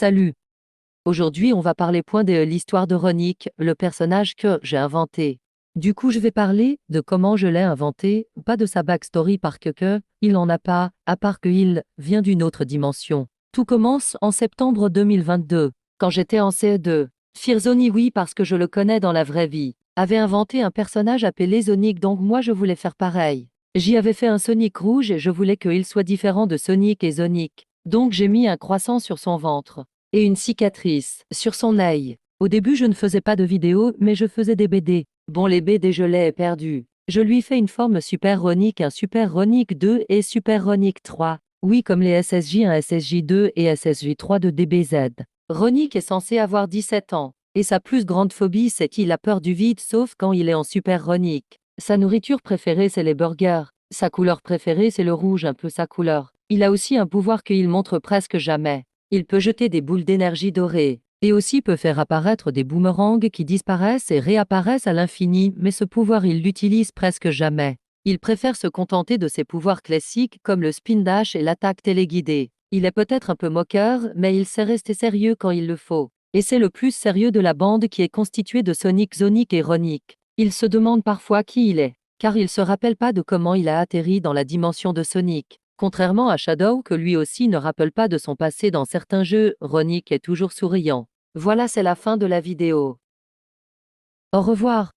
Salut! Aujourd'hui, on va parler point de l'histoire de Ronick, le personnage que j'ai inventé. Du coup, je vais parler de comment je l'ai inventé, pas de sa backstory parce que il n'en a pas, à part qu'il vient d'une autre dimension. Tout commence en septembre 2022, quand j'étais en CE2. Firzoni, oui, parce que je le connais dans la vraie vie, avait inventé un personnage appelé Sonic, donc moi je voulais faire pareil. J'y avais fait un Sonic rouge et je voulais qu'il soit différent de Sonic et Sonic. Donc j'ai mis un croissant sur son ventre et une cicatrice sur son œil. Au début, je ne faisais pas de vidéos, mais je faisais des BD. Bon, les BD, je les ai perdus. Je lui fais une forme Super Ronick, un Super Ronick 2 et Super Ronick 3. Oui, comme les SSJ 1, SSJ 2 et SSJ 3 de DBZ. Ronick est censé avoir 17 ans. Et sa plus grande phobie, c'est qu'il a peur du vide, sauf quand il est en Super Ronick. Sa nourriture préférée, c'est les burgers. Sa couleur préférée, c'est le rouge, un peu sa couleur. Il a aussi un pouvoir qu'il montre presque jamais. Il peut jeter des boules d'énergie dorées, et aussi peut faire apparaître des boomerangs qui disparaissent et réapparaissent à l'infini, mais ce pouvoir il l'utilise presque jamais. Il préfère se contenter de ses pouvoirs classiques comme le spin dash et l'attaque téléguidée. Il est peut-être un peu moqueur, mais il sait rester sérieux quand il le faut. Et c'est le plus sérieux de la bande qui est constituée de Sonic, Sonic et Ronick. Il se demande parfois qui il est, car il se rappelle pas de comment il a atterri dans la dimension de Sonic. Contrairement à Shadow que lui aussi ne rappelle pas de son passé dans certains jeux, Ronick est toujours souriant. Voilà, c'est la fin de la vidéo. Au revoir.